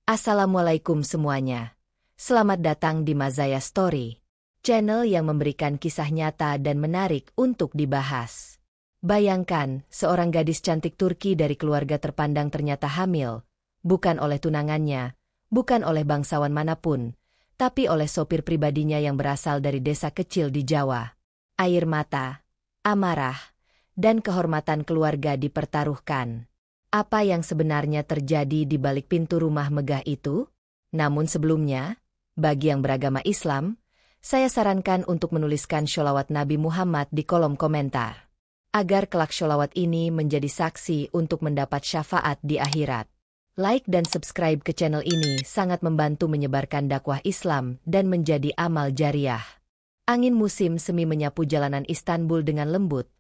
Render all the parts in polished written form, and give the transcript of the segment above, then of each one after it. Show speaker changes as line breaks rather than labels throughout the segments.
Assalamualaikum semuanya. Selamat datang di Mazaya Story, channel yang memberikan kisah nyata dan menarik untuk dibahas. Bayangkan, seorang gadis cantik Turki dari keluarga terpandang ternyata hamil, bukan oleh tunangannya, bukan oleh bangsawan manapun, tapi oleh sopir pribadinya yang berasal dari desa kecil di Jawa. Air mata, amarah, dan kehormatan keluarga dipertaruhkan. Apa yang sebenarnya terjadi di balik pintu rumah megah itu? Namun sebelumnya, bagi yang beragama Islam, saya sarankan untuk menuliskan sholawat Nabi Muhammad di kolom komentar, agar kelak sholawat ini menjadi saksi untuk mendapat syafaat di akhirat. Like dan subscribe ke channel ini sangat membantu menyebarkan dakwah Islam dan menjadi amal jariah. Angin musim semi menyapu jalanan Istanbul dengan lembut,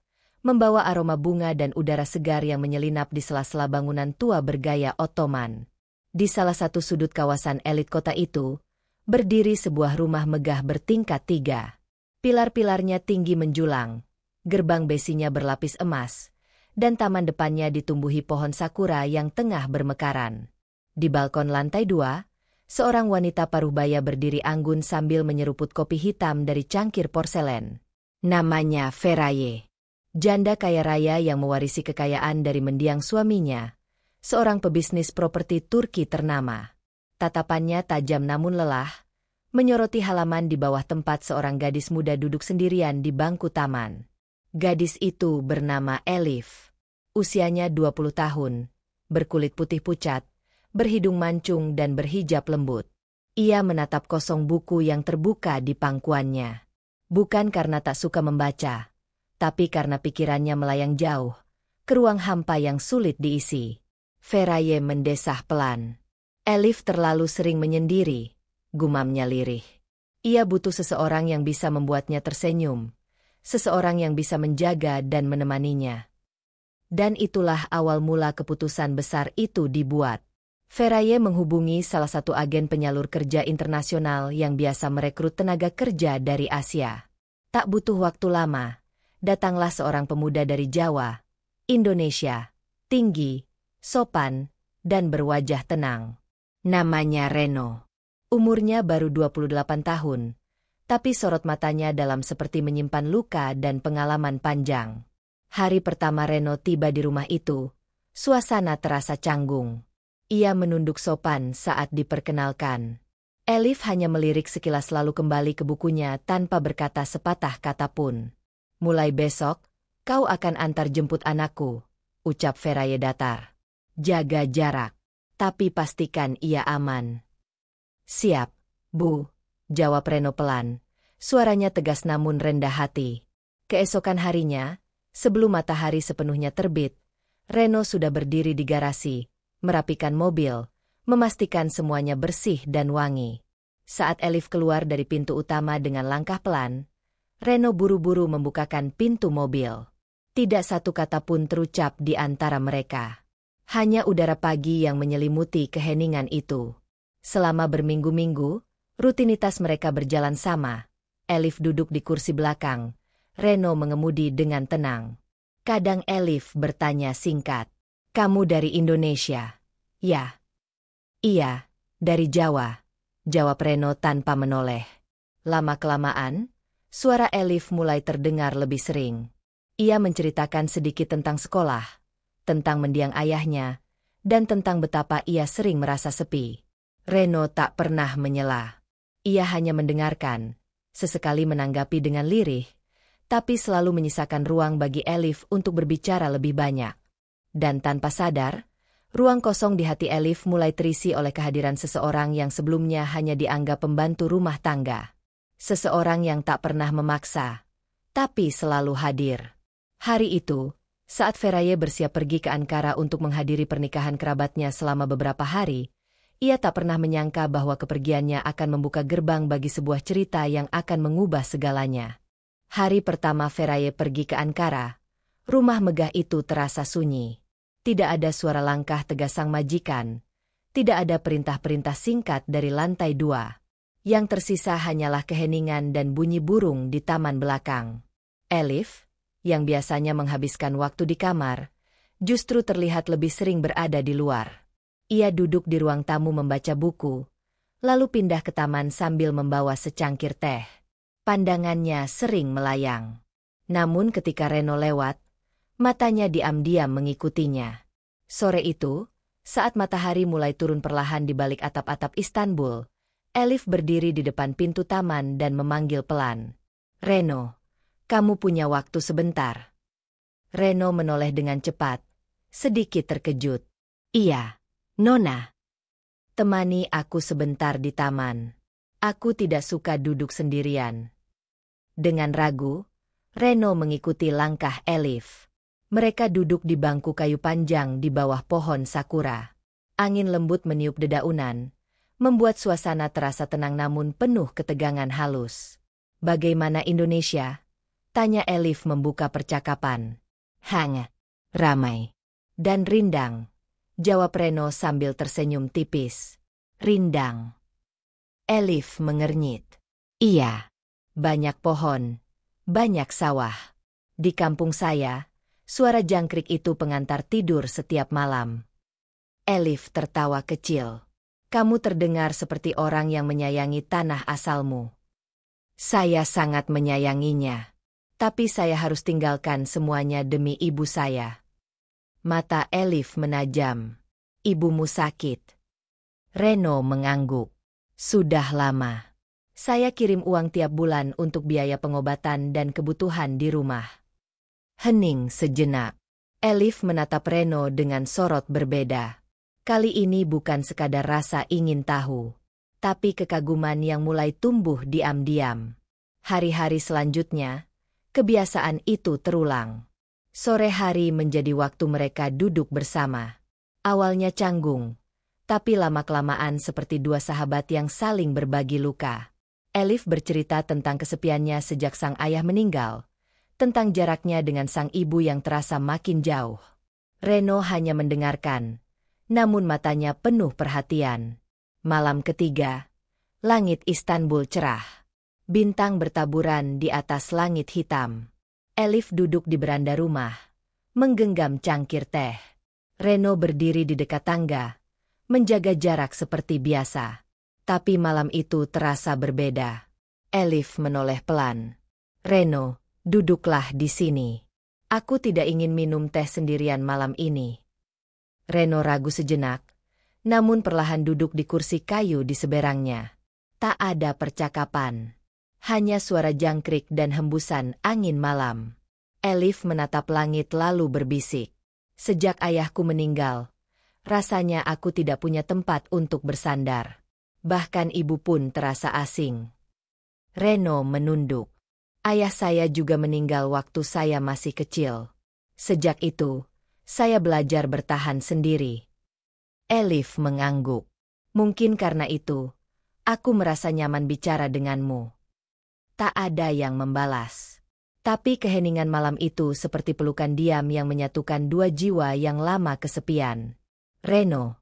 membawa aroma bunga dan udara segar yang menyelinap di sela-sela bangunan tua bergaya Ottoman. Di salah satu sudut kawasan elit kota itu, berdiri sebuah rumah megah bertingkat 3. Pilar-pilarnya tinggi menjulang, gerbang besinya berlapis emas, dan taman depannya ditumbuhi pohon sakura yang tengah bermekaran. Di balkon lantai 2, seorang wanita paruh baya berdiri anggun sambil menyeruput kopi hitam dari cangkir porselen. Namanya Feraye. Janda kaya raya yang mewarisi kekayaan dari mendiang suaminya, seorang pebisnis properti Turki ternama. Tatapannya tajam namun lelah, menyoroti halaman di bawah tempat seorang gadis muda duduk sendirian di bangku taman. Gadis itu bernama Elif. Usianya 20 tahun, berkulit putih pucat, berhidung mancung dan berhijab lembut. Ia menatap kosong buku yang terbuka di pangkuannya. Bukan karena tak suka membaca, tapi karena pikirannya melayang jauh, ke ruang hampa yang sulit diisi. Feraye mendesah pelan. Elif terlalu sering menyendiri, gumamnya lirih. Ia butuh seseorang yang bisa membuatnya tersenyum, seseorang yang bisa menjaga dan menemaninya. Dan itulah awal mula keputusan besar itu dibuat. Feraye menghubungi salah satu agen penyalur kerja internasional yang biasa merekrut tenaga kerja dari Asia. Tak butuh waktu lama, datanglah seorang pemuda dari Jawa, Indonesia, tinggi, sopan, dan berwajah tenang. Namanya Reno. Umurnya baru 28 tahun, tapi sorot matanya dalam seperti menyimpan luka dan pengalaman panjang. Hari pertama Reno tiba di rumah itu, suasana terasa canggung. Ia menunduk sopan saat diperkenalkan. Elif hanya melirik sekilas lalu kembali ke bukunya tanpa berkata sepatah kata pun. Mulai besok, kau akan antar jemput anakku, ucap Feraye datar. Jaga jarak, tapi pastikan ia aman. Siap, Bu, jawab Reno pelan. Suaranya tegas namun rendah hati. Keesokan harinya, sebelum matahari sepenuhnya terbit, Reno sudah berdiri di garasi, merapikan mobil, memastikan semuanya bersih dan wangi. Saat Elif keluar dari pintu utama dengan langkah pelan, Reno buru-buru membukakan pintu mobil. Tidak satu kata pun terucap di antara mereka. Hanya udara pagi yang menyelimuti keheningan itu. Selama berminggu-minggu, rutinitas mereka berjalan sama. Elif duduk di kursi belakang, Reno mengemudi dengan tenang. Kadang Elif bertanya singkat, "Kamu dari Indonesia?" "Ya." "Iya, dari Jawa," jawab Reno tanpa menoleh. Lama-kelamaan, suara Elif mulai terdengar lebih sering. Ia menceritakan sedikit tentang sekolah, tentang mendiang ayahnya, dan tentang betapa ia sering merasa sepi. Reno tak pernah menyela. Ia hanya mendengarkan, sesekali menanggapi dengan lirih, tapi selalu menyisakan ruang bagi Elif untuk berbicara lebih banyak. Dan tanpa sadar, ruang kosong di hati Elif mulai terisi oleh kehadiran seseorang yang sebelumnya hanya dianggap pembantu rumah tangga. Seseorang yang tak pernah memaksa, tapi selalu hadir. Hari itu, saat Feraye bersiap pergi ke Ankara untuk menghadiri pernikahan kerabatnya selama beberapa hari, ia tak pernah menyangka bahwa kepergiannya akan membuka gerbang bagi sebuah cerita yang akan mengubah segalanya. Hari pertama Feraye pergi ke Ankara, rumah megah itu terasa sunyi. Tidak ada suara langkah tegas sang majikan, tidak ada perintah-perintah singkat dari lantai 2. Yang tersisa hanyalah keheningan dan bunyi burung di taman belakang. Elif, yang biasanya menghabiskan waktu di kamar, justru terlihat lebih sering berada di luar. Ia duduk di ruang tamu membaca buku, lalu pindah ke taman sambil membawa secangkir teh. Pandangannya sering melayang. Namun ketika Reno lewat, matanya diam-diam mengikutinya. Sore itu, saat matahari mulai turun perlahan di balik atap-atap Istanbul, Elif berdiri di depan pintu taman dan memanggil pelan. "Reno, kamu punya waktu sebentar?" Reno menoleh dengan cepat, sedikit terkejut. "Iya, Nona. Temani aku sebentar di taman. Aku tidak suka duduk sendirian." Dengan ragu, Reno mengikuti langkah Elif. Mereka duduk di bangku kayu panjang di bawah pohon sakura. Angin lembut meniup dedaunan, membuat suasana terasa tenang namun penuh ketegangan halus. "Bagaimana Indonesia?" tanya Elif membuka percakapan. "Hangat, ramai, dan rindang," jawab Reno sambil tersenyum tipis. "Rindang?" Elif mengernyit. "Iya, banyak pohon, banyak sawah. Di kampung saya, suara jangkrik itu pengantar tidur setiap malam." Elif tertawa kecil. "Kamu terdengar seperti orang yang menyayangi tanah asalmu." "Saya sangat menyayanginya. Tapi saya harus tinggalkan semuanya demi ibu saya." Mata Elif menajam. "Ibumu sakit?" Reno mengangguk. "Sudah lama. Saya kirim uang tiap bulan untuk biaya pengobatan dan kebutuhan di rumah." Hening sejenak. Elif menatap Reno dengan sorot berbeda. Kali ini bukan sekadar rasa ingin tahu, tapi kekaguman yang mulai tumbuh diam-diam. Hari-hari selanjutnya, kebiasaan itu terulang. Sore hari menjadi waktu mereka duduk bersama. Awalnya canggung, tapi lama-kelamaan seperti dua sahabat yang saling berbagi luka. Elif bercerita tentang kesepiannya sejak sang ayah meninggal, tentang jaraknya dengan sang ibu yang terasa makin jauh. Reno hanya mendengarkan, namun matanya penuh perhatian. Malam ketiga, langit Istanbul cerah. Bintang bertaburan di atas langit hitam. Elif duduk di beranda rumah, menggenggam cangkir teh. Reno berdiri di dekat tangga, menjaga jarak seperti biasa. Tapi malam itu terasa berbeda. Elif menoleh pelan. "Reno, duduklah di sini. Aku tidak ingin minum teh sendirian malam ini." Reno ragu sejenak, namun perlahan duduk di kursi kayu di seberangnya. Tak ada percakapan. Hanya suara jangkrik dan hembusan angin malam. Elif menatap langit lalu berbisik. "Sejak ayahku meninggal, rasanya aku tidak punya tempat untuk bersandar. Bahkan ibu pun terasa asing." Reno menunduk. "Ayah saya juga meninggal waktu saya masih kecil. Sejak itu, saya belajar bertahan sendiri." Elif mengangguk. "Mungkin karena itu, aku merasa nyaman bicara denganmu." Tak ada yang membalas. Tapi keheningan malam itu seperti pelukan diam yang menyatukan dua jiwa yang lama kesepian. "Reno,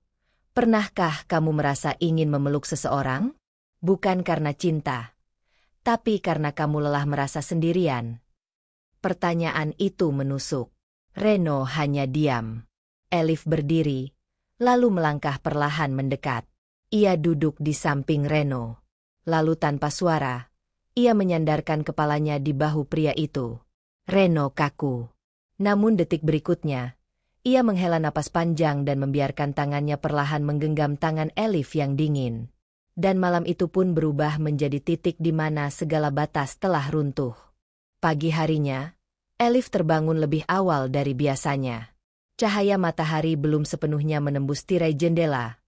pernahkah kamu merasa ingin memeluk seseorang? Bukan karena cinta, tapi karena kamu lelah merasa sendirian?" Pertanyaan itu menusuk. Reno hanya diam. Elif berdiri, lalu melangkah perlahan mendekat. Ia duduk di samping Reno. Lalu tanpa suara, ia menyandarkan kepalanya di bahu pria itu. Reno kaku. Namun detik berikutnya, ia menghela napas panjang dan membiarkan tangannya perlahan menggenggam tangan Elif yang dingin. Dan malam itu pun berubah menjadi titik di mana segala batas telah runtuh. Pagi harinya, Elif terbangun lebih awal dari biasanya. Cahaya matahari belum sepenuhnya menembus tirai jendela,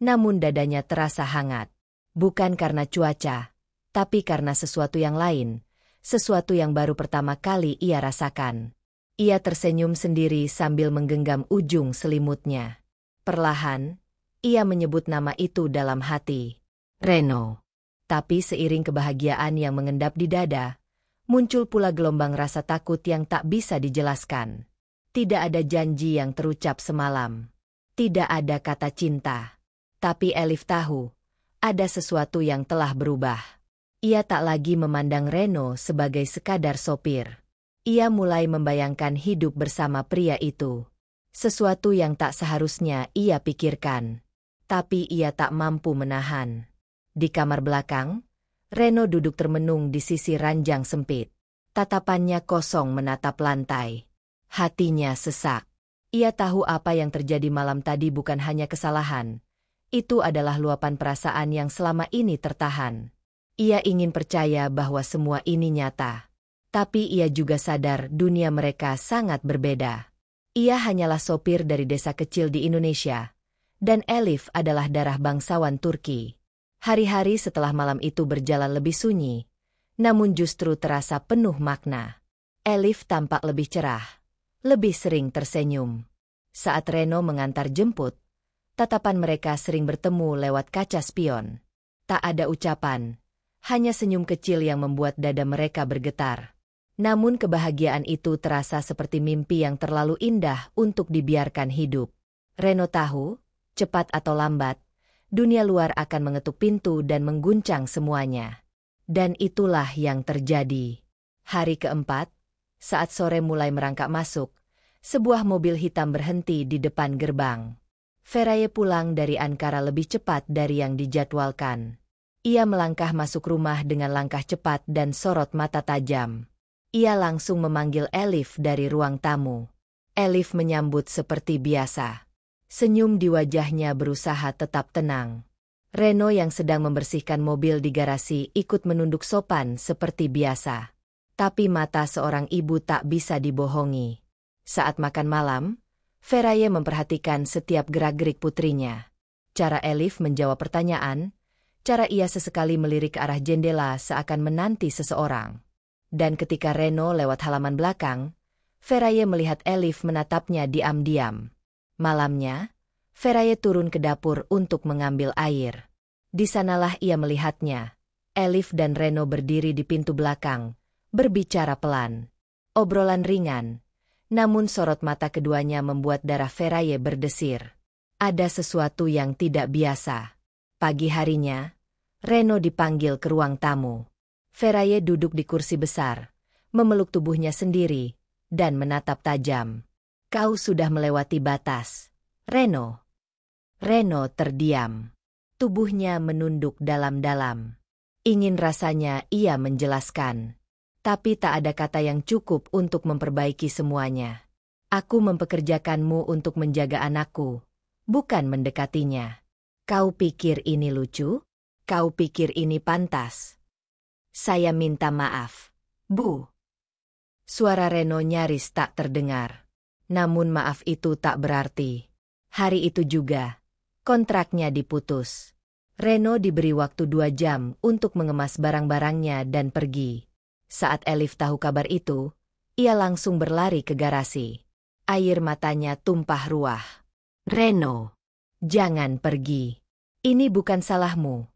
namun dadanya terasa hangat. Bukan karena cuaca, tapi karena sesuatu yang lain, sesuatu yang baru pertama kali ia rasakan. Ia tersenyum sendiri sambil menggenggam ujung selimutnya. Perlahan, ia menyebut nama itu dalam hati. Reno. Tapi seiring kebahagiaan yang mengendap di dada, muncul pula gelombang rasa takut yang tak bisa dijelaskan. Tidak ada janji yang terucap semalam. Tidak ada kata cinta. Tapi Elif tahu, ada sesuatu yang telah berubah. Ia tak lagi memandang Reno sebagai sekadar sopir. Ia mulai membayangkan hidup bersama pria itu. Sesuatu yang tak seharusnya ia pikirkan. Tapi ia tak mampu menahan. Di kamar belakang, Reno duduk termenung di sisi ranjang sempit. Tatapannya kosong menatap lantai. Hatinya sesak. Ia tahu apa yang terjadi malam tadi bukan hanya kesalahan. Itu adalah luapan perasaan yang selama ini tertahan. Ia ingin percaya bahwa semua ini nyata. Tapi ia juga sadar dunia mereka sangat berbeda. Ia hanyalah sopir dari desa kecil di Indonesia. Dan Elif adalah darah bangsawan Turki. Hari-hari setelah malam itu berjalan lebih sunyi. Namun justru terasa penuh makna. Elif tampak lebih cerah. Lebih sering tersenyum. Saat Reno mengantar jemput, tatapan mereka sering bertemu lewat kaca spion. Tak ada ucapan. Hanya senyum kecil yang membuat dada mereka bergetar. Namun kebahagiaan itu terasa seperti mimpi yang terlalu indah untuk dibiarkan hidup. Reno tahu, cepat atau lambat, dunia luar akan mengetuk pintu dan mengguncang semuanya. Dan itulah yang terjadi. Hari keempat, saat sore mulai merangkak masuk, sebuah mobil hitam berhenti di depan gerbang. Feraye pulang dari Ankara lebih cepat dari yang dijadwalkan. Ia melangkah masuk rumah dengan langkah cepat dan sorot mata tajam. Ia langsung memanggil Elif dari ruang tamu. Elif menyambut seperti biasa. Senyum di wajahnya berusaha tetap tenang. Reno yang sedang membersihkan mobil di garasi ikut menunduk sopan seperti biasa. Tapi mata seorang ibu tak bisa dibohongi. Saat makan malam, Feraye memperhatikan setiap gerak-gerik putrinya. Cara Elif menjawab pertanyaan, cara ia sesekali melirik ke arah jendela seakan menanti seseorang. Dan ketika Reno lewat halaman belakang, Feraye melihat Elif menatapnya diam-diam. Malamnya, Feraye turun ke dapur untuk mengambil air. Di sanalah ia melihatnya. Elif dan Reno berdiri di pintu belakang, berbicara pelan. Obrolan ringan, namun sorot mata keduanya membuat darah Feraye berdesir. Ada sesuatu yang tidak biasa. Pagi harinya, Reno dipanggil ke ruang tamu. Feraye duduk di kursi besar, memeluk tubuhnya sendiri, dan menatap tajam. Kau sudah melewati batas, Reno. Reno terdiam. Tubuhnya menunduk dalam-dalam. Ingin rasanya ia menjelaskan. Tapi tak ada kata yang cukup untuk memperbaiki semuanya. Aku mempekerjakanmu untuk menjaga anakku, bukan mendekatinya. Kau pikir ini lucu? Kau pikir ini pantas? Saya minta maaf, Bu. Suara Reno nyaris tak terdengar. Namun maaf itu tak berarti. Hari itu juga, kontraknya diputus. Reno diberi waktu 2 jam untuk mengemas barang-barangnya dan pergi. Saat Elif tahu kabar itu, ia langsung berlari ke garasi. Air matanya tumpah ruah. Reno, jangan pergi. Ini bukan salahmu.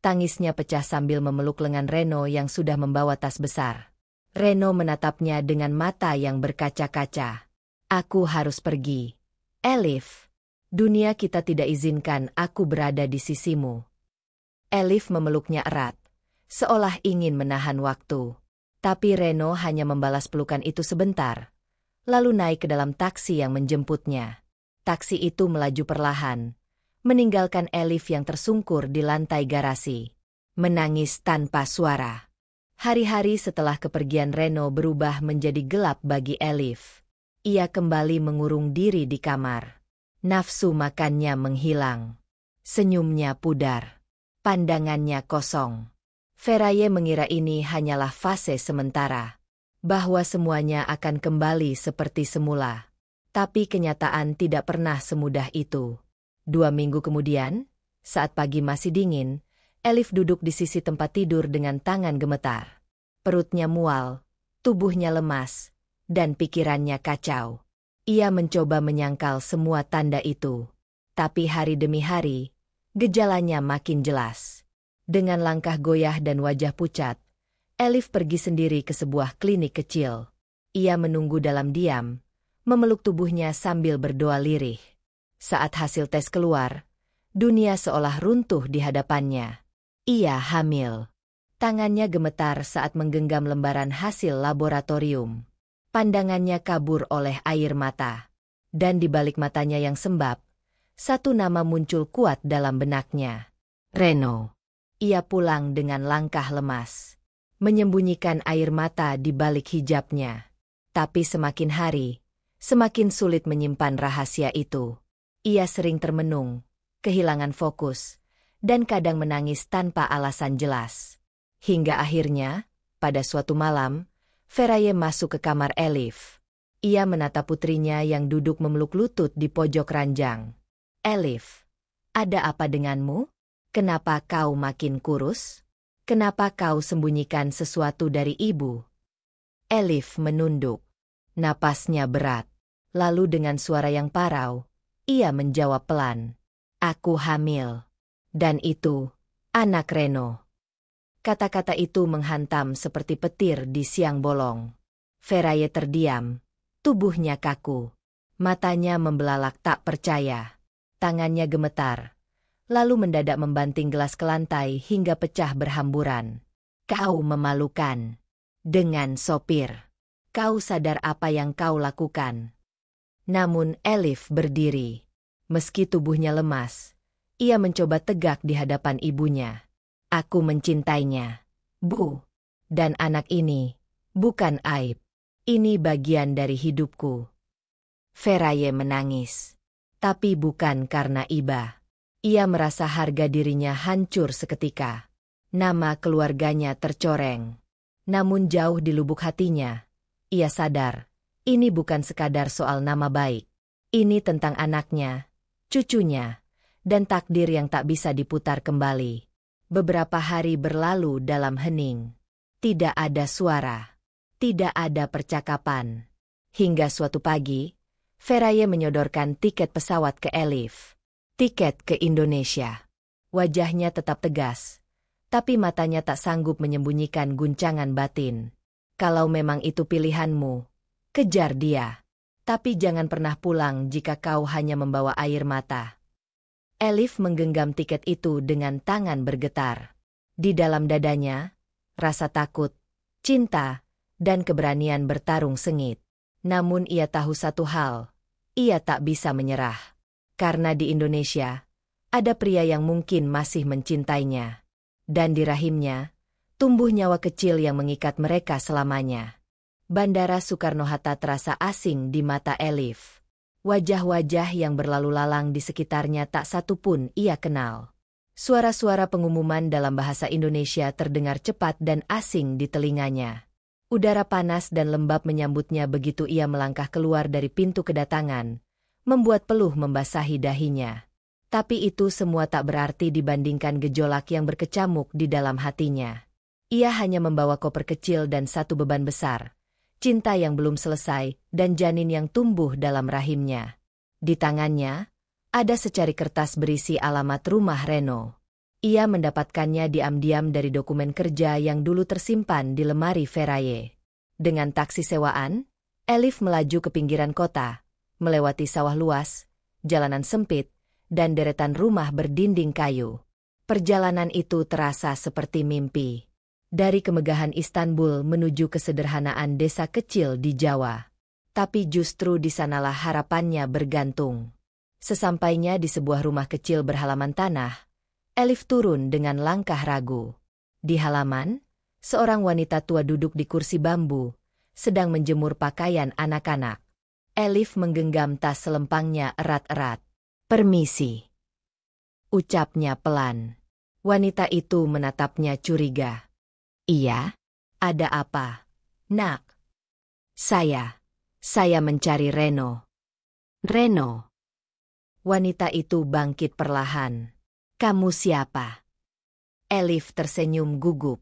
Tangisnya pecah sambil memeluk lengan Reno yang sudah membawa tas besar. Reno menatapnya dengan mata yang berkaca-kaca. Aku harus pergi. Elif, dunia kita tidak izinkan aku berada di sisimu. Elif memeluknya erat, seolah ingin menahan waktu. Tapi Reno hanya membalas pelukan itu sebentar, lalu naik ke dalam taksi yang menjemputnya. Taksi itu melaju perlahan, meninggalkan Elif yang tersungkur di lantai garasi, menangis tanpa suara. Hari-hari setelah kepergian Reno berubah menjadi gelap bagi Elif. Ia kembali mengurung diri di kamar. Nafsu makannya menghilang. Senyumnya pudar. Pandangannya kosong. Feraye mengira ini hanyalah fase sementara, bahwa semuanya akan kembali seperti semula. Tapi kenyataan tidak pernah semudah itu. 2 minggu kemudian, saat pagi masih dingin, Elif duduk di sisi tempat tidur dengan tangan gemetar. Perutnya mual, tubuhnya lemas, dan pikirannya kacau. Ia mencoba menyangkal semua tanda itu. Tapi hari demi hari, gejalanya makin jelas. Dengan langkah goyah dan wajah pucat, Elif pergi sendiri ke sebuah klinik kecil. Ia menunggu dalam diam, memeluk tubuhnya sambil berdoa lirih. Saat hasil tes keluar, dunia seolah runtuh di hadapannya. Ia hamil. Tangannya gemetar saat menggenggam lembaran hasil laboratorium. Pandangannya kabur oleh air mata. Dan di balik matanya yang sembab, satu nama muncul kuat dalam benaknya. Reno. Ia pulang dengan langkah lemas, menyembunyikan air mata di balik hijabnya. Tapi semakin hari, semakin sulit menyimpan rahasia itu. Ia sering termenung, kehilangan fokus, dan kadang menangis tanpa alasan jelas. Hingga akhirnya, pada suatu malam, Feraye masuk ke kamar Elif. Ia menatap putrinya yang duduk memeluk lutut di pojok ranjang. Elif, ada apa denganmu? Kenapa kau makin kurus? Kenapa kau sembunyikan sesuatu dari ibu? Elif menunduk. Napasnya berat. Lalu dengan suara yang parau, ia menjawab pelan. Aku hamil. Dan itu, anak Reno. Kata-kata itu menghantam seperti petir di siang bolong. Feraye terdiam. Tubuhnya kaku. Matanya membelalak tak percaya. Tangannya gemetar. Lalu mendadak membanting gelas ke lantai hingga pecah berhamburan. Kau memalukan. Dengan sopir. Kau sadar apa yang kau lakukan? Namun Elif berdiri. Meski tubuhnya lemas, ia mencoba tegak di hadapan ibunya. Aku mencintainya, Bu. Dan anak ini, bukan aib. Ini bagian dari hidupku. Feraye menangis. Tapi bukan karena iba. Ia merasa harga dirinya hancur seketika. Nama keluarganya tercoreng. Namun jauh di lubuk hatinya, ia sadar, ini bukan sekadar soal nama baik. Ini tentang anaknya, cucunya, dan takdir yang tak bisa diputar kembali. Beberapa hari berlalu dalam hening. Tidak ada suara. Tidak ada percakapan. Hingga suatu pagi, Feraye menyodorkan tiket pesawat ke Elif. Tiket ke Indonesia. Wajahnya tetap tegas, tapi matanya tak sanggup menyembunyikan guncangan batin. Kalau memang itu pilihanmu, kejar dia. Tapi jangan pernah pulang jika kau hanya membawa air mata. Elif menggenggam tiket itu dengan tangan bergetar. Di dalam dadanya, rasa takut, cinta, dan keberanian bertarung sengit. Namun ia tahu satu hal, ia tak bisa menyerah. Karena di Indonesia, ada pria yang mungkin masih mencintainya. Dan di rahimnya, tumbuh nyawa kecil yang mengikat mereka selamanya. Bandara Soekarno-Hatta terasa asing di mata Elif. Wajah-wajah yang berlalu lalang di sekitarnya tak satu pun ia kenal. Suara-suara pengumuman dalam bahasa Indonesia terdengar cepat dan asing di telinganya. Udara panas dan lembab menyambutnya begitu ia melangkah keluar dari pintu kedatangan, membuat peluh membasahi dahinya. Tapi itu semua tak berarti dibandingkan gejolak yang berkecamuk di dalam hatinya. Ia hanya membawa koper kecil dan satu beban besar. Cinta yang belum selesai dan janin yang tumbuh dalam rahimnya. Di tangannya, ada secari kertas berisi alamat rumah Reno. Ia mendapatkannya diam-diam dari dokumen kerja yang dulu tersimpan di lemari Feraye. Dengan taksi sewaan, Elif melaju ke pinggiran kota, melewati sawah luas, jalanan sempit, dan deretan rumah berdinding kayu. Perjalanan itu terasa seperti mimpi. Dari kemegahan Istanbul menuju kesederhanaan desa kecil di Jawa. Tapi justru di sanalah harapannya bergantung. Sesampainya di sebuah rumah kecil berhalaman tanah, Elif turun dengan langkah ragu. Di halaman, seorang wanita tua duduk di kursi bambu, sedang menjemur pakaian anak-anak. Elif menggenggam tas selempangnya erat-erat. Permisi. Ucapnya pelan. Wanita itu menatapnya curiga. Iya? Ada apa, Nak? Saya mencari Reno. Reno. Wanita itu bangkit perlahan. Kamu siapa? Elif tersenyum gugup.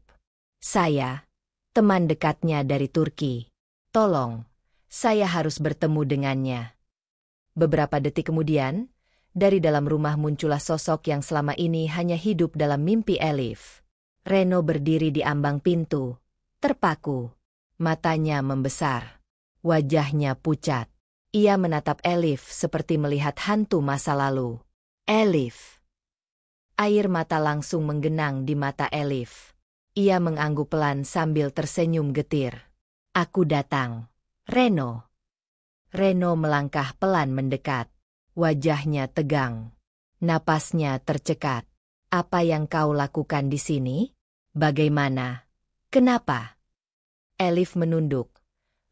Saya, teman dekatnya dari Turki. Tolong, saya harus bertemu dengannya. Beberapa detik kemudian, dari dalam rumah muncullah sosok yang selama ini hanya hidup dalam mimpi Elif. Reno berdiri di ambang pintu, terpaku. Matanya membesar. Wajahnya pucat. Ia menatap Elif seperti melihat hantu masa lalu. Elif. Air mata langsung menggenang di mata Elif. Ia mengangguk pelan sambil tersenyum getir. Aku datang, Reno. Reno melangkah pelan mendekat. Wajahnya tegang. Napasnya tercekat. Apa yang kau lakukan di sini? Bagaimana? Kenapa? Elif menunduk,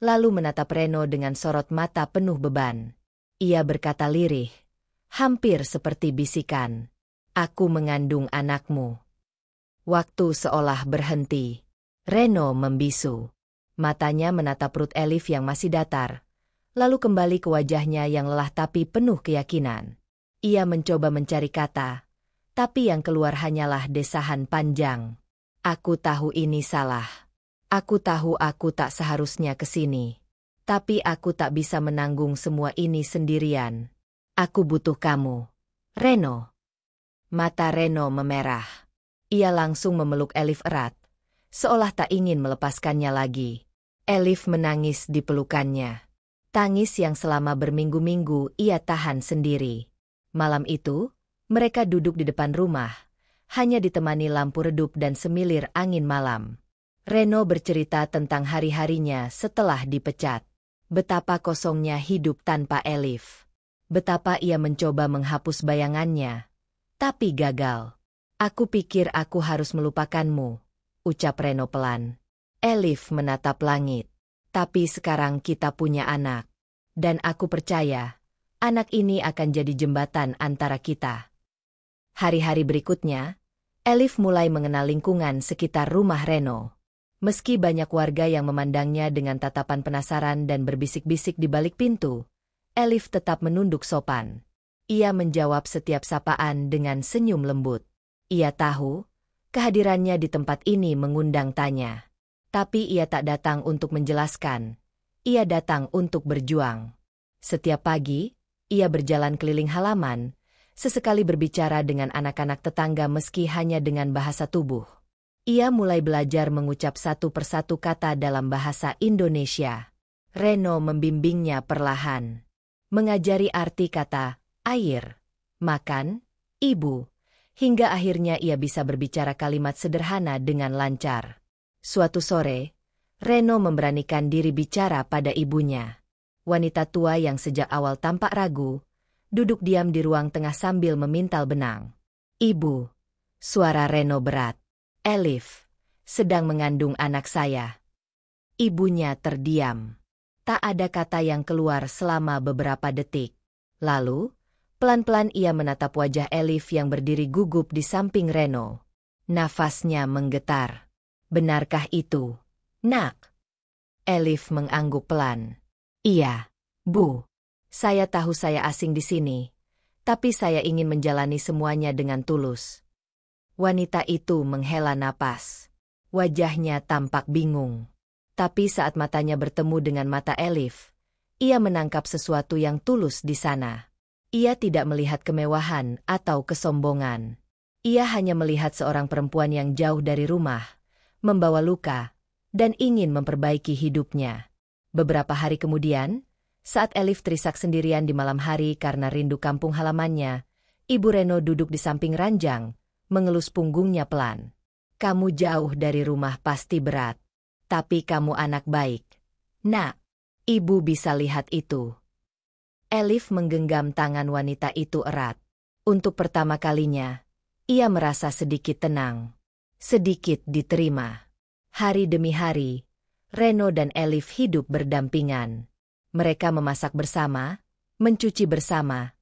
lalu menatap Reno dengan sorot mata penuh beban. Ia berkata lirih, hampir seperti bisikan. Aku mengandung anakmu. Waktu seolah berhenti. Reno membisu. Matanya menatap perut Elif yang masih datar, lalu kembali ke wajahnya yang lelah tapi penuh keyakinan. Ia mencoba mencari kata, tapi yang keluar hanyalah desahan panjang. Aku tahu ini salah. Aku tahu aku tak seharusnya ke sini. Tapi aku tak bisa menanggung semua ini sendirian. Aku butuh kamu. Reno. Mata Reno memerah. Ia langsung memeluk Elif erat, seolah tak ingin melepaskannya lagi. Elif menangis di pelukannya. Tangis yang selama berminggu-minggu ia tahan sendiri. Malam itu, mereka duduk di depan rumah, hanya ditemani lampu redup dan semilir angin malam. Reno bercerita tentang hari-harinya setelah dipecat. Betapa kosongnya hidup tanpa Elif. Betapa ia mencoba menghapus bayangannya, tapi gagal. Aku pikir aku harus melupakanmu, ucap Reno pelan. Elif menatap langit. Tapi sekarang kita punya anak. Dan aku percaya, anak ini akan jadi jembatan antara kita. Hari-hari berikutnya, Elif mulai mengenal lingkungan sekitar rumah Reno. Meski banyak warga yang memandangnya dengan tatapan penasaran dan berbisik-bisik di balik pintu, Elif tetap menunduk sopan. Ia menjawab setiap sapaan dengan senyum lembut. Ia tahu, kehadirannya di tempat ini mengundang tanya. Tapi ia tak datang untuk menjelaskan. Ia datang untuk berjuang. Setiap pagi, ia berjalan keliling halaman, sesekali berbicara dengan anak-anak tetangga meski hanya dengan bahasa tubuh. Ia mulai belajar mengucap satu persatu kata dalam bahasa Indonesia. Reno membimbingnya perlahan. Mengajari arti kata, air, makan, ibu, hingga akhirnya ia bisa berbicara kalimat sederhana dengan lancar. Suatu sore, Reno memberanikan diri bicara pada ibunya. Wanita tua yang sejak awal tampak ragu, duduk diam di ruang tengah sambil memintal benang. Ibu, suara Reno berat. Elif, sedang mengandung anak saya. Ibunya terdiam. Tak ada kata yang keluar selama beberapa detik. Lalu, pelan-pelan ia menatap wajah Elif yang berdiri gugup di samping Reno. Nafasnya menggetar. Benarkah itu, Nak? Elif mengangguk pelan. Iya, Bu. Saya tahu saya asing di sini, tapi saya ingin menjalani semuanya dengan tulus. Wanita itu menghela napas. Wajahnya tampak bingung. Tapi saat matanya bertemu dengan mata Elif, ia menangkap sesuatu yang tulus di sana. Ia tidak melihat kemewahan atau kesombongan. Ia hanya melihat seorang perempuan yang jauh dari rumah, membawa luka, dan ingin memperbaiki hidupnya. Beberapa hari kemudian, saat Elif terisak sendirian di malam hari karena rindu kampung halamannya, Ibu Reno duduk di samping ranjang, mengelus punggungnya pelan. Kamu jauh dari rumah pasti berat. Tapi kamu anak baik. Nak, ibu bisa lihat itu. Elif menggenggam tangan wanita itu erat. Untuk pertama kalinya, ia merasa sedikit tenang. Sedikit diterima. Hari demi hari, Reno dan Elif hidup berdampingan. Mereka memasak bersama, mencuci bersama,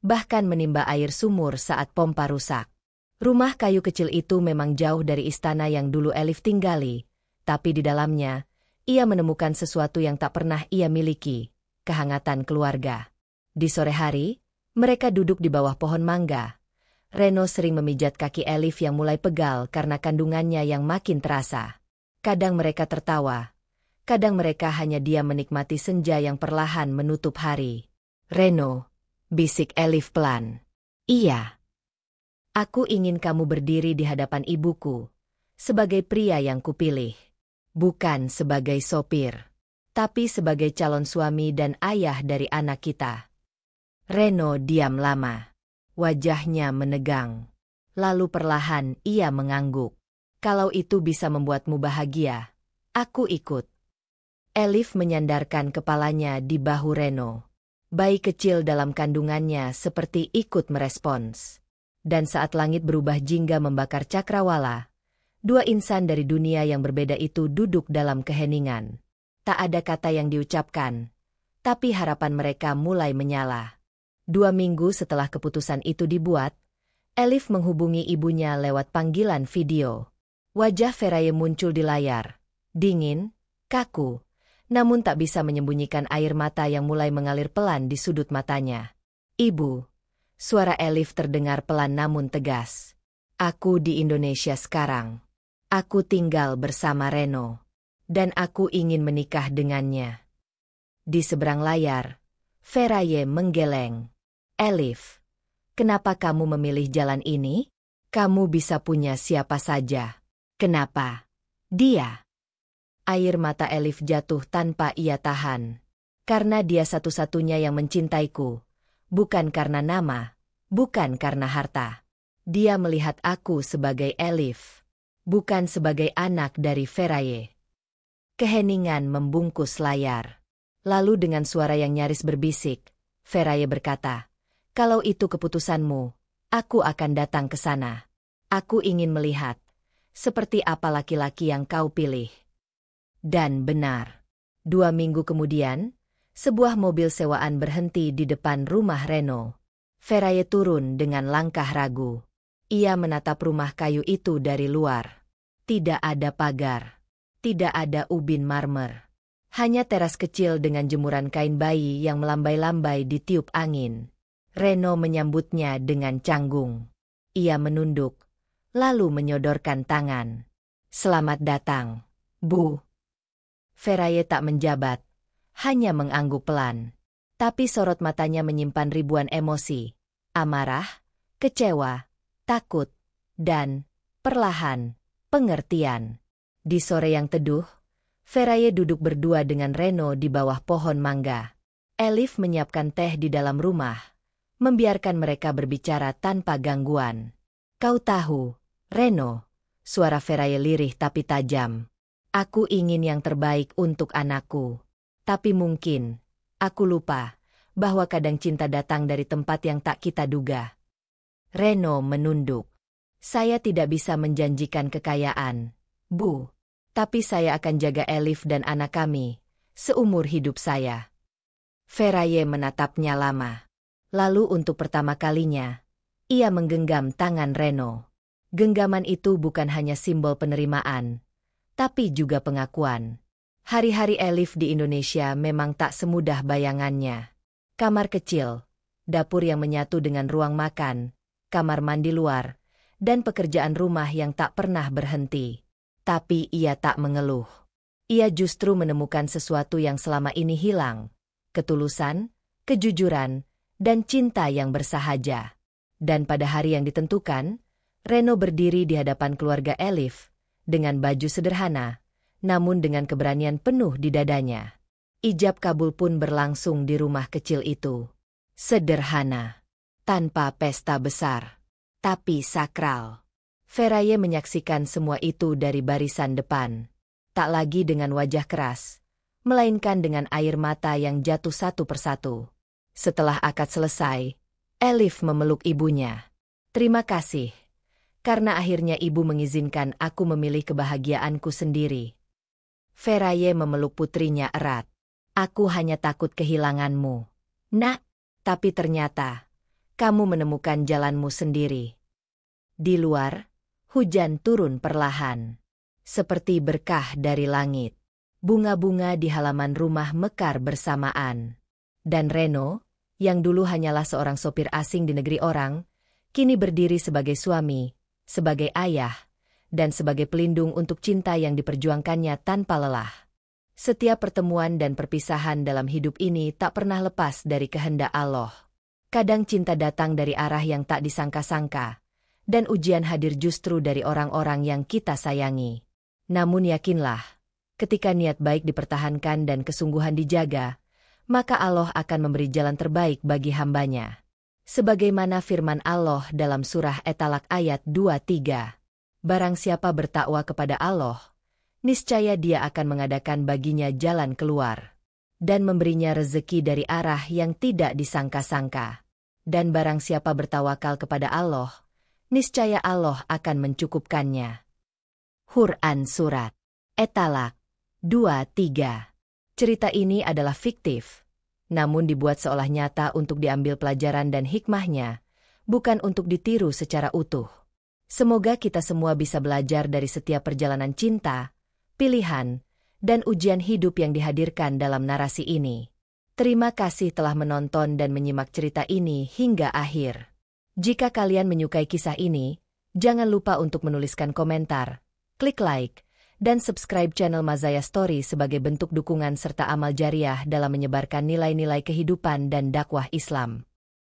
bahkan menimba air sumur saat pompa rusak. Rumah kayu kecil itu memang jauh dari istana yang dulu Elif tinggali. Tapi di dalamnya, ia menemukan sesuatu yang tak pernah ia miliki, kehangatan keluarga. Di sore hari, mereka duduk di bawah pohon mangga. Reno sering memijat kaki Elif yang mulai pegal karena kandungannya yang makin terasa. Kadang mereka tertawa, kadang mereka hanya diam menikmati senja yang perlahan menutup hari. Reno, bisik Elif pelan. Iya. Aku ingin kamu berdiri di hadapan ibuku, sebagai pria yang kupilih. Bukan sebagai sopir, tapi sebagai calon suami dan ayah dari anak kita. Reno diam lama. Wajahnya menegang. Lalu perlahan ia mengangguk. Kalau itu bisa membuatmu bahagia, aku ikut. Elif menyandarkan kepalanya di bahu Reno. Bayi kecil dalam kandungannya seperti ikut merespons. Dan saat langit berubah jingga membakar cakrawala, dua insan dari dunia yang berbeda itu duduk dalam keheningan. Tak ada kata yang diucapkan, tapi harapan mereka mulai menyala. 2 minggu setelah keputusan itu dibuat, Elif menghubungi ibunya lewat panggilan video. Wajah Feraye muncul di layar, dingin, kaku, namun tak bisa menyembunyikan air mata yang mulai mengalir pelan di sudut matanya. "Ibu," suara Elif terdengar pelan namun tegas. "Aku di Indonesia sekarang. Aku tinggal bersama Reno. Dan aku ingin menikah dengannya." Di seberang layar, Feraye menggeleng. "Elif, kenapa kamu memilih jalan ini? Kamu bisa punya siapa saja. Kenapa dia?" Air mata Elif jatuh tanpa ia tahan. "Karena dia satu-satunya yang mencintaiku. Bukan karena nama, bukan karena harta. Dia melihat aku sebagai Elif, bukan sebagai anak dari Feraye." Keheningan membungkus layar. Lalu dengan suara yang nyaris berbisik, Feraye berkata, "Kalau itu keputusanmu, aku akan datang ke sana. Aku ingin melihat seperti apa laki-laki yang kau pilih." Dan benar. 2 minggu kemudian, sebuah mobil sewaan berhenti di depan rumah Reno. Feraye turun dengan langkah ragu. Ia menatap rumah kayu itu dari luar. Tidak ada pagar. Tidak ada ubin marmer. Hanya teras kecil dengan jemuran kain bayi yang melambai-lambai ditiup angin. Reno menyambutnya dengan canggung. Ia menunduk, lalu menyodorkan tangan. "Selamat datang, Bu." Feraye tak menjabat, hanya mengangguk pelan. Tapi sorot matanya menyimpan ribuan emosi. Amarah, kecewa, takut, dan, perlahan, pengertian. Di sore yang teduh, Feraye duduk berdua dengan Reno di bawah pohon mangga. Elif menyiapkan teh di dalam rumah, membiarkan mereka berbicara tanpa gangguan. "Kau tahu, Reno," suara Feraye lirih tapi tajam. "Aku ingin yang terbaik untuk anakku. Tapi mungkin, aku lupa, bahwa kadang cinta datang dari tempat yang tak kita duga." Reno menunduk. "Saya tidak bisa menjanjikan kekayaan, Bu. Tapi saya akan jaga Elif dan anak kami, seumur hidup saya." Feraye menatapnya lama. Lalu untuk pertama kalinya, ia menggenggam tangan Reno. Genggaman itu bukan hanya simbol penerimaan, tapi juga pengakuan. Hari-hari Elif di Indonesia memang tak semudah bayangannya. Kamar kecil, dapur yang menyatu dengan ruang makan, kamar mandi luar, dan pekerjaan rumah yang tak pernah berhenti. Tapi ia tak mengeluh. Ia justru menemukan sesuatu yang selama ini hilang. Ketulusan, kejujuran, dan cinta yang bersahaja. Dan pada hari yang ditentukan, Reno berdiri di hadapan keluarga Elif, dengan baju sederhana, namun dengan keberanian penuh di dadanya. Ijab kabul pun berlangsung di rumah kecil itu. Sederhana, tanpa pesta besar, tapi sakral. Feraye menyaksikan semua itu dari barisan depan. Tak lagi dengan wajah keras, melainkan dengan air mata yang jatuh satu persatu. Setelah akad selesai, Elif memeluk ibunya. "Terima kasih. Karena akhirnya ibu mengizinkan aku memilih kebahagiaanku sendiri." Feraye memeluk putrinya erat. "Aku hanya takut kehilanganmu, Nak. Tapi ternyata, kamu menemukan jalanmu sendiri." Di luar, hujan turun perlahan. Seperti berkah dari langit. Bunga-bunga di halaman rumah mekar bersamaan. Dan Reno, yang dulu hanyalah seorang sopir asing di negeri orang, kini berdiri sebagai suami, sebagai ayah, dan sebagai pelindung untuk cinta yang diperjuangkannya tanpa lelah. Setiap pertemuan dan perpisahan dalam hidup ini tak pernah lepas dari kehendak Allah. Kadang cinta datang dari arah yang tak disangka-sangka, dan ujian hadir justru dari orang-orang yang kita sayangi. Namun yakinlah, ketika niat baik dipertahankan dan kesungguhan dijaga, maka Allah akan memberi jalan terbaik bagi hambanya. Sebagaimana firman Allah dalam surah At-Talaq ayat 23. Barang siapa bertakwa kepada Allah, niscaya Dia akan mengadakan baginya jalan keluar dan memberinya rezeki dari arah yang tidak disangka-sangka. Dan barang siapa bertawakal kepada Allah, niscaya Allah akan mencukupkannya. Quran Surat At-Talaq 2:3. Cerita ini adalah fiktif, namun dibuat seolah nyata untuk diambil pelajaran dan hikmahnya, bukan untuk ditiru secara utuh. Semoga kita semua bisa belajar dari setiap perjalanan cinta, pilihan, dan ujian hidup yang dihadirkan dalam narasi ini. Terima kasih telah menonton dan menyimak cerita ini hingga akhir. Jika kalian menyukai kisah ini, jangan lupa untuk menuliskan komentar, klik like, dan subscribe channel Mazaya Story sebagai bentuk dukungan serta amal jariah dalam menyebarkan nilai-nilai kehidupan dan dakwah Islam.